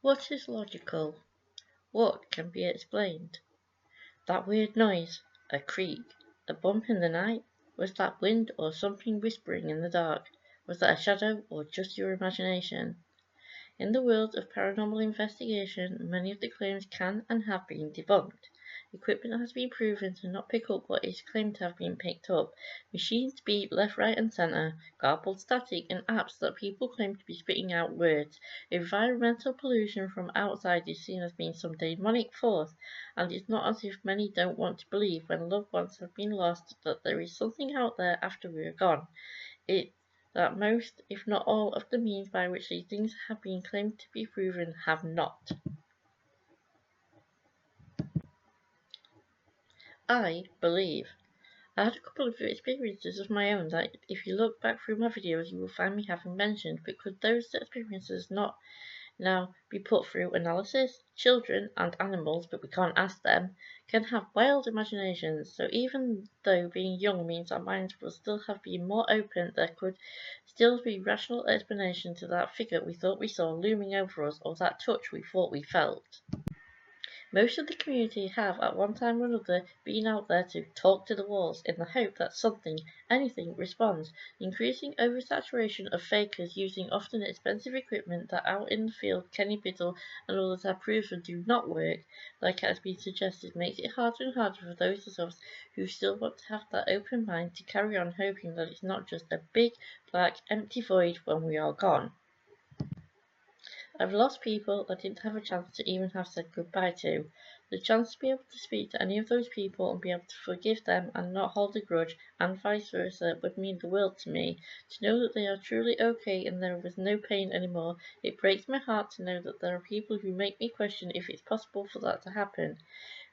What is logical? What can be explained? That weird noise, a creak, a bump in the night? Was that wind or something whispering in the dark? Was that a shadow or just your imagination? In the world of paranormal investigation, many of the claims can and have been debunked. Equipment has been proven to not pick up what is claimed to have been picked up. Machines beep left, right, and center, garbled static, and apps that people claim to be spitting out words. Environmental pollution from outside is seen as being some demonic force, and it's not as if many don't want to believe when loved ones have been lost that there is something out there after we are gone. It that most, if not all, of the means by which these things have been claimed to be proven have not. I believe. I had a couple of experiences of my own that if you look back through my videos you will find me having mentioned, but could those experiences not now be put through analysis? Children and animals, but we can't ask them, can have wild imaginations, so even though being young means our minds will still have been more open, there could still be rational explanation to that figure we thought we saw looming over us, or that touch we thought we felt. Most of the community have at one time or another been out there to talk to the walls in the hope that something, anything, responds. The increasing oversaturation of fakers using often expensive equipment that out in the field Kenny Biddle and others have proven do not work, like has been suggested, makes it harder and harder for those of us who still want to have that open mind to carry on hoping that it's not just a big, black, empty void when we are gone. I've lost people I didn't have a chance to even have said goodbye to. The chance to be able to speak to any of those people and be able to forgive them and not hold a grudge, and vice versa, would mean the world to me. To know that they are truly okay and there was no pain anymore, it breaks my heart to know that there are people who make me question if it's possible for that to happen.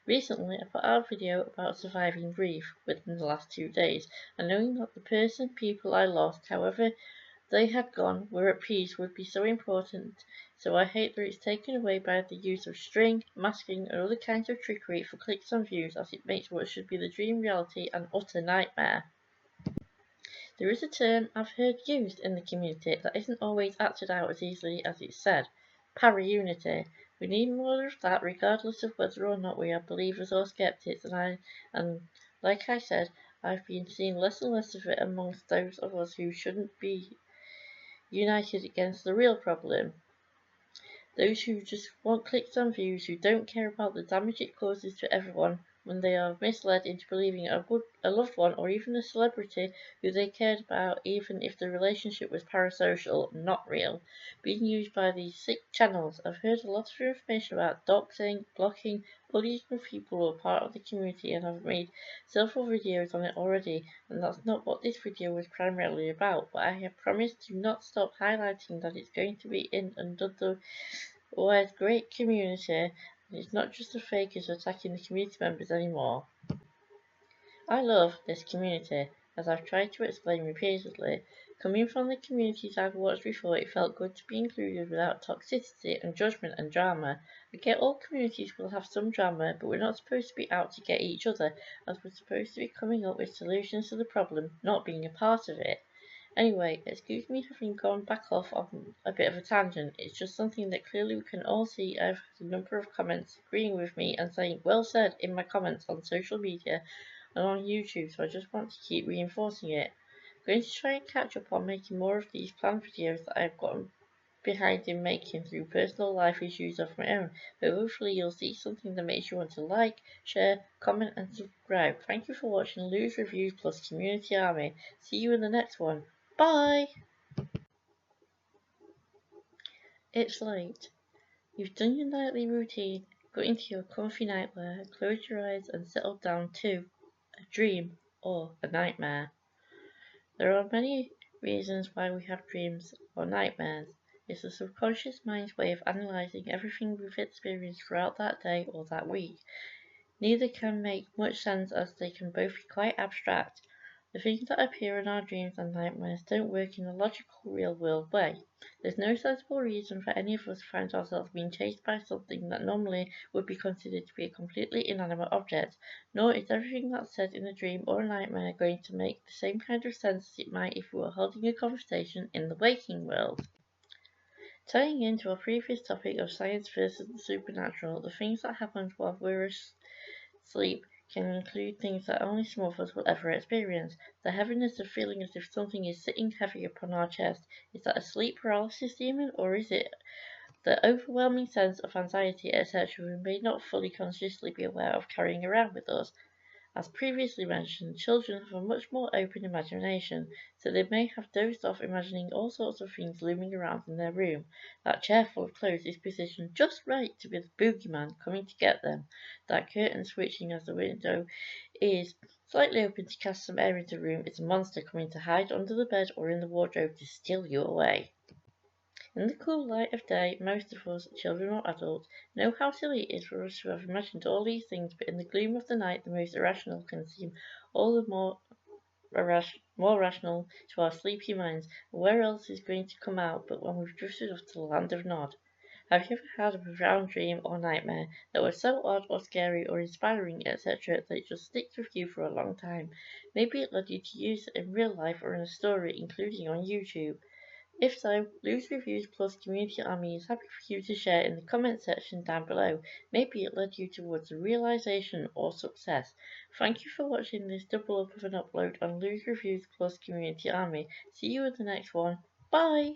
Recently, I put out a video about surviving grief within the last 2 days, and knowing that the people I lost, however they had gone, were at peace would be so important, so I hate that it's taken away by the use of string, masking, and other kinds of trickery for clicks and views, as it makes what should be the dream reality an utter nightmare. There is a term I've heard used in the community that isn't always acted out as easily as it's said: para-unity. We need more of that regardless of whether or not we are believers or skeptics, and like I said, I've been seeing less and less of it amongst those of us who shouldn't be united against the real problem. Those who just want clicks and views, who don't care about the damage it causes to everyone when they are misled into believing a loved one or even a celebrity who they cared about, even if the relationship was parasocial, not real, being used by these sick channels. I've heard a lot of information about doxing, blocking, bullying of people who are part of the community, and I've made several videos on it already, and that's not what this video was primarily about, but I have promised to not stop highlighting that it's going to be in another otherwise great community, and it's not just the fakers attacking the community members anymore. I love this community, as I've tried to explain repeatedly. Coming from the communities I've watched before, it felt good to be included without toxicity and judgment and drama. I get all communities will have some drama, but we're not supposed to be out to get each other, as we're supposed to be coming up with solutions to the problem, not being a part of it. Anyway, excuse me having gone back off on a bit of a tangent. It's just something that clearly we can all see. I've had a number of comments agreeing with me and saying well said in my comments on social media and on YouTube, so I just want to keep reinforcing it. I'm going to try and catch up on making more of these planned videos that I've gotten behind in making through personal life issues of my own, but hopefully you'll see something that makes you want to like, share, comment and subscribe. Thank you for watching Lou's Reviews plus Community Army. See you in the next one. Bye! It's late. You've done your nightly routine, got into your comfy nightwear, closed your eyes and settled down to a dream or a nightmare. There are many reasons why we have dreams or nightmares. It's the subconscious mind's way of analysing everything we've experienced throughout that day or that week. Neither can make much sense, as they can both be quite abstract. The things that appear in our dreams and nightmares don't work in a logical, real-world way. There's no sensible reason for any of us to find ourselves being chased by something that normally would be considered to be a completely inanimate object, nor is everything that's said in a dream or a nightmare going to make the same kind of sense as it might if we were holding a conversation in the waking world. Tying into our previous topic of science versus the supernatural, the things that happen while we're asleep can include things that only some of us will ever experience. The heaviness of feeling as if something is sitting heavy upon our chest. Is that a sleep paralysis demon, or is it the overwhelming sense of anxiety, etc., we may not fully consciously be aware of carrying around with us? As previously mentioned, children have a much more open imagination, so they may have dozed off imagining all sorts of things looming around in their room. That chair full of clothes is positioned just right to be the boogeyman coming to get them. That curtain switching as the window is slightly open to cast some air into the room is a monster coming to hide under the bed or in the wardrobe to steal you away. In the cool light of day, most of us, children or adults, know how silly it is for us to have imagined all these things, but in the gloom of the night the most irrational can seem all the more rational to our sleepy minds. Where else is going to come out but when we've drifted off to the land of Nod? Have you ever had a profound dream or nightmare that was so odd or scary or inspiring, etc., that it just sticks with you for a long time? Maybe it led you to use it in real life or in a story, including on YouTube. If so, Loose Reviews Plus Community Army is happy for you to share in the comment section down below. Maybe it led you towards a realization or success. Thank you for watching this double up of an upload on Loose Reviews Plus Community Army. See you in the next one. Bye!